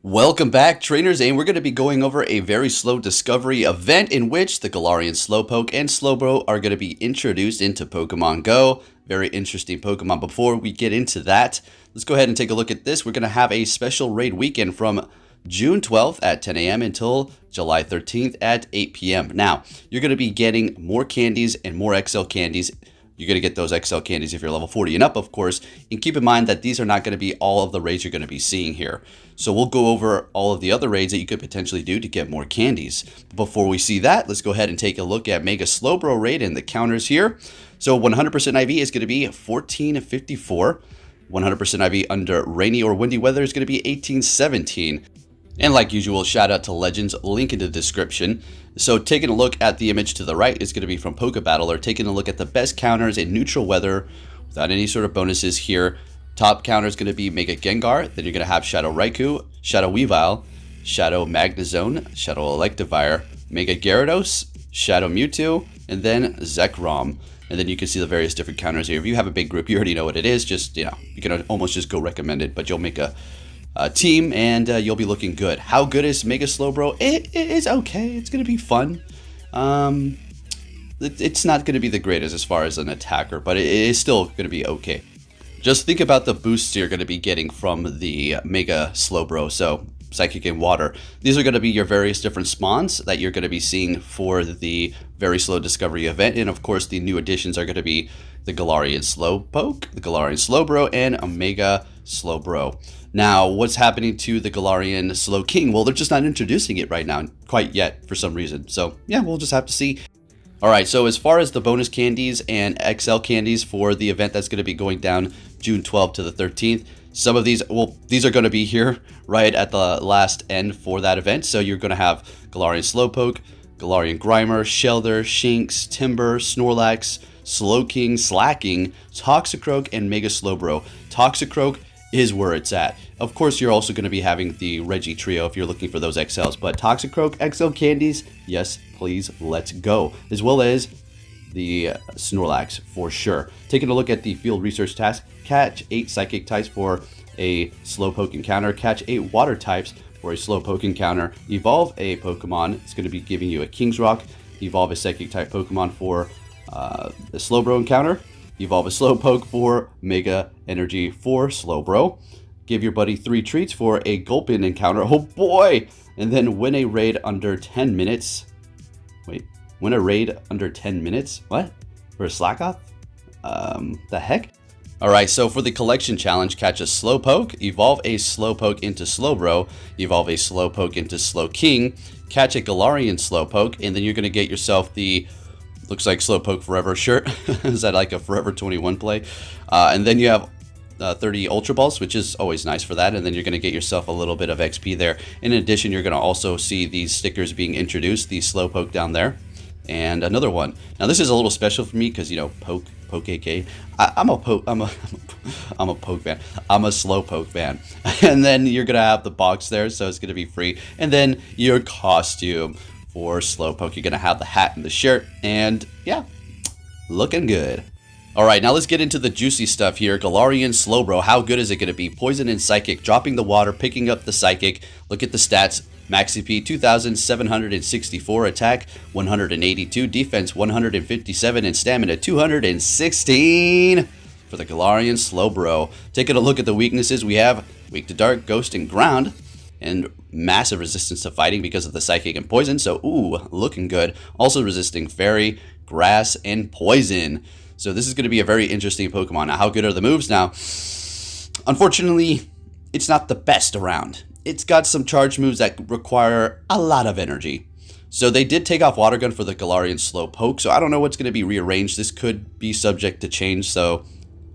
Welcome back, trainers, and we're going to be going over a very slow discovery event in which the Galarian Slowpoke and Slowbro are going to be introduced into Pokemon Go. Very interesting Pokemon. Before we get into that, let's go ahead and take a look at this. We're going to have a special raid weekend from June 12th at 10 a.m. until July 13th at 8 p.m. Now, you're going to be getting more candies and more XL candies. You're going to get those XL candies if you're level 40 and up, of course. And keep in mind that these are not going to be all of the raids you're going to be seeing here. So we'll go over all of the other raids that you could potentially do to get more candies. Before we see that, let's go ahead and take a look at Mega Slowbro raid and the counters here. So 100% IV is going to be 1454. 100% IV under rainy or windy weather is going to be 1817. And like usual, shout out to Legends, link in the description. So taking a look at the image to the right is going to be from Pokebatter, or taking a look at the best counters in neutral weather without any sort of bonuses here. Top counter is going to be Mega Gengar, then you're going to have Shadow Raikou, Shadow Weavile, Shadow Magnezone, Shadow Electivire, Mega Gyarados, Shadow Mewtwo, and then Zekrom. And then you can see the various different counters here. If you have a big group, you already know what it is. Just, you can almost just go recommended, but you'll make a team and you'll be looking good. How good is Mega Slowbro? It is okay. It's going to be fun. It's not going to be the greatest as far as an attacker, but it is still going to be okay. Just think about the boosts you're going to be getting from the Mega Slowbro. So Psychic and Water. These are going to be your various different spawns that you're going to be seeing for the very slow discovery event. And of course, the new additions are going to be the Galarian Slowpoke, the Galarian Slowbro, and a Mega Slowbro. Now, what's happening to the Galarian Slowking? Well, they're just not introducing it right now, quite yet, for some reason. So, yeah, we'll just have to see. Alright, so as far as the bonus candies and XL candies for the event that's going to be going down June 12th to the 13th, some of these, well, these are going to be here right at the last end for that event. So you're going to have Galarian Slowpoke, Galarian Grimer, Shelder, Shinx, Timber, Snorlax, Slowking, Slacking, Toxicroak, and Mega Slowbro. Toxicroak is where it's at. Of course, you're also going to be having the Reggie Trio if you're looking for those XLs, but Toxicroak, XL candies, yes, please, let's go. As well as the Snorlax for sure. Taking a look at the field research task, catch 8 Psychic types for a Slowpoke encounter, catch 8 Water types for a Slowpoke encounter, evolve a Pokemon, it's going to be giving you a King's Rock, evolve a Psychic type Pokemon for the Slowbro encounter, evolve a Slowpoke for Mega Energy for Slowbro, give your buddy 3 treats for a Gulpin encounter, oh boy, and then win a raid under 10 minutes. Wait, win a raid under 10 minutes? What? For a Slackoth? The heck? Alright, so for the collection challenge, catch a Slowpoke, evolve a Slowpoke into Slowbro, evolve a Slowpoke into Slowking, catch a Galarian Slowpoke, and then you're going to get yourself the, looks like Slowpoke Forever shirt. Is that like a Forever 21 play? And then you have 30 Ultra Balls, which is always nice for that, and then you're going to get yourself a little bit of XP there. In addition, you're going to also see these stickers being introduced, the Slowpoke down there, and another one. Now this is a little special for me because, you know, Poke AK. I'm a Poke fan. I'm a Slowpoke fan. And then you're gonna have the box there, so it's gonna be free. And then your costume for Slowpoke. You're gonna have the hat and the shirt, and yeah, looking good. Alright, now let's get into the juicy stuff here. Galarian Slowbro, how good is it going to be? Poison and Psychic, dropping the water, picking up the Psychic. Look at the stats. Max CP 2,764, attack 182, defense 157, and stamina 216 for the Galarian Slowbro. Taking a look at the weaknesses, we have weak to dark, ghost, and ground, and massive resistance to fighting because of the Psychic and Poison, so ooh, looking good. Also resisting Fairy, Grass, and Poison. So this is going to be a very interesting Pokemon. Now, how good are the moves? Now, unfortunately, it's not the best around. It's got some charge moves that require a lot of energy. So they did take off Water Gun for the Galarian Slowpoke, so I don't know what's going to be rearranged. This could be subject to change, so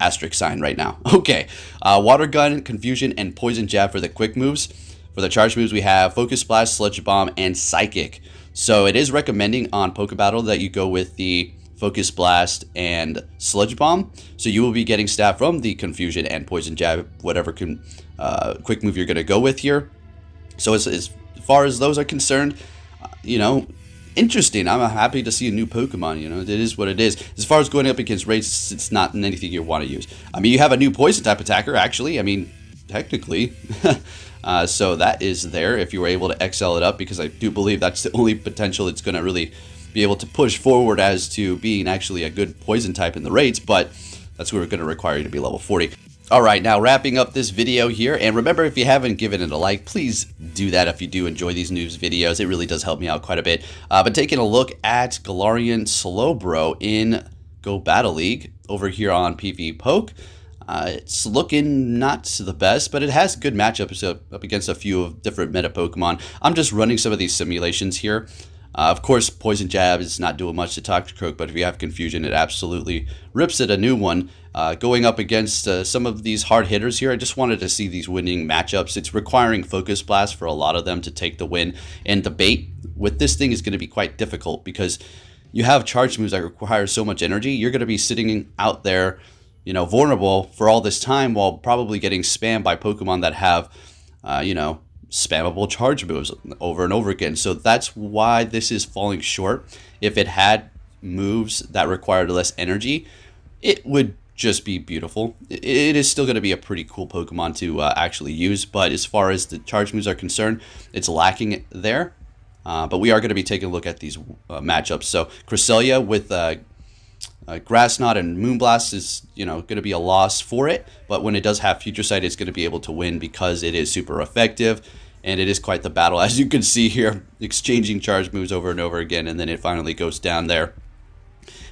asterisk sign right now. Okay, Water Gun, Confusion, and Poison Jab for the quick moves. For the charge moves, we have Focus Blast, Sludge Bomb, and Psychic. So it is recommending on Pokebattle that you go with the Focus Blast and Sludge Bomb. So you will be getting stat from the Confusion and Poison Jab, whatever quick move you're going to go with here. So as far as those are concerned, you know, interesting. I'm happy to see a new Pokemon, you know, it is what it is. As far as going up against raids, it's not anything you want to use. I mean, you have a new Poison type attacker, actually. I mean, technically. So that is there if you were able to XL it up, because I do believe that's the only potential it's going to really be able to push forward as to being actually a good poison type in the raids, but that's where we're going to require you to be level 40. Alright, now wrapping up this video here, and remember, if you haven't given it a like, please do that if you do enjoy these news videos. It really does help me out quite a bit. But taking a look at Galarian Slowbro in Go Battle League over here on Pvpoke. It's looking not the best, but it has good matchups up against a few of different meta Pokemon. I'm just running some of these simulations here. Of course, Poison Jab is not doing much to Toxicroak, but if you have Confusion, it absolutely rips it a new one. Going up against some of these hard hitters here, I just wanted to see these winning matchups. It's requiring Focus Blast for a lot of them to take the win, and the bait with this thing is going to be quite difficult because you have charge moves that require so much energy. You're going to be sitting out there, you know, vulnerable for all this time while probably getting spammed by Pokemon that have, you know, spammable charge moves over and over again. So that's why this is falling short. If it had moves that required less energy, it would just be beautiful. It is still going to be a pretty cool Pokemon to actually use, but as far as the charge moves are concerned, it's lacking there. But we are going to be taking a look at these matchups. So Cresselia with Grass Knot and Moonblast is, you know, going to be a loss for it, but when it does have Future Sight, it's going to be able to win because it is super effective, and it is quite the battle, as you can see here, exchanging charge moves over and over again, and then it finally goes down there.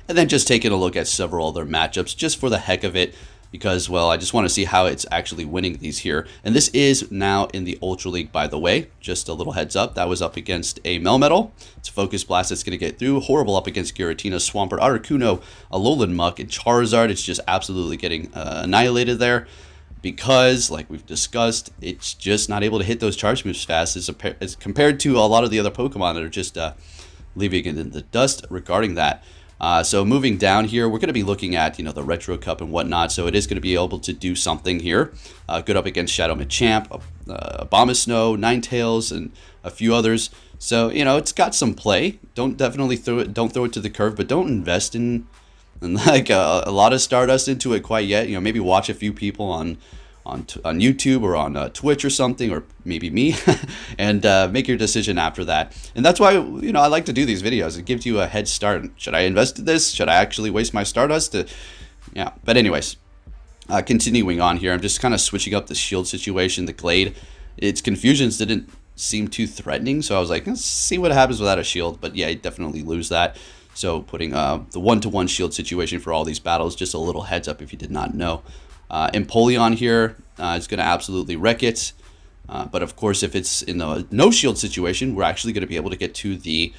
And then just taking a look at several other matchups just for the heck of it, because, well, I just want to see how it's actually winning these here. And this is now in the Ultra League, by the way. Just a little heads up, that was up against a Melmetal. It's Focus Blast that's going to get through. Horrible up against Giratina, Swampert, Articuno, Alolan Muck, and Charizard. It's just absolutely getting annihilated there because, like we've discussed, it's just not able to hit those charge moves fast as compared to a lot of the other Pokemon that are just leaving it in the dust regarding that. So moving down here, we're going to be looking at, you know, the Retro Cup and whatnot. So it is going to be able to do something here. Good up against Shadow Machamp, Abomasnow, Ninetales, and a few others. So, you know, it's got some play. Don't throw it to the curve, but don't invest in like a lot of Stardust into it quite yet. You know, maybe watch a few people on YouTube or on Twitch or something, or maybe me, and make your decision after that. And that's why, you know, I like to do these videos. It gives you a head start. Should I invest in this? Should I actually waste my Stardust? Yeah, but anyways, continuing on here, I'm just kind of switching up the shield situation, the Glade. Its Confusions didn't seem too threatening, so I was like, let's see what happens without a shield. But yeah, you definitely lose that. So putting the one-to-one shield situation for all these battles, just a little heads up if you did not know. Empoleon here is going to absolutely wreck it. But of course, if it's in the no shield situation, we're actually going to be able to get to the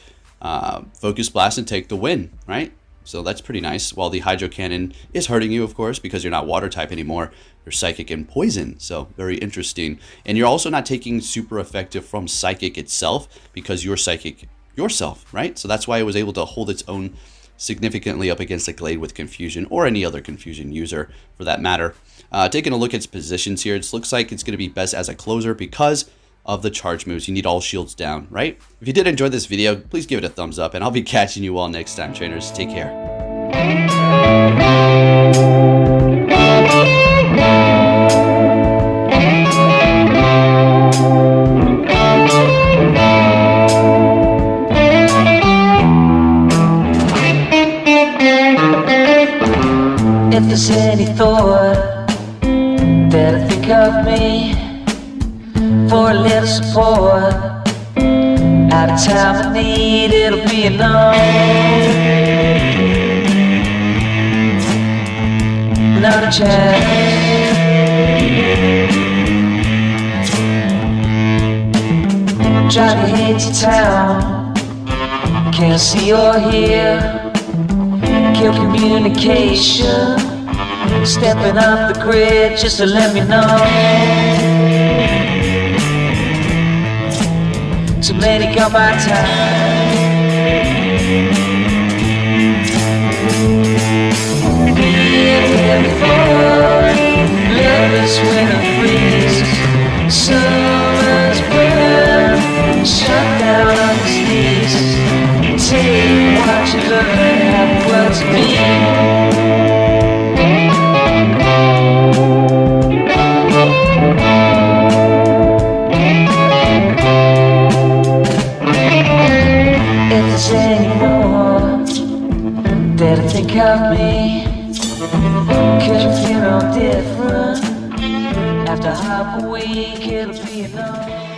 Focus Blast and take the win, right? So that's pretty nice. While the Hydro Cannon is hurting you, of course, because you're not water type anymore. You're Psychic and Poison, so very interesting. And you're also not taking super effective from Psychic itself because you're Psychic yourself, right? So that's why it was able to hold its own significantly up against a Glade with Confusion, or any other Confusion user for that matter. Taking a look at its positions here, it looks like it's going to be best as a closer because of the charge moves. You need all shields down, right? If you did enjoy this video, please give it a thumbs up, and I'll be catching you all next time, trainers. Take care. If there's any thought that I think of me for a little support, at a time of need, it'll be enough. Not a chance. Driving into town, can't see or hear. Kill communication, stepping off the grid just to let me know. Too many got my time. Being here before, love is when it freezes. Summer's burn, shut down on the sneezes. Take what you learn, have what's me. of me. Could you feel no different? After half a week, it'll be enough.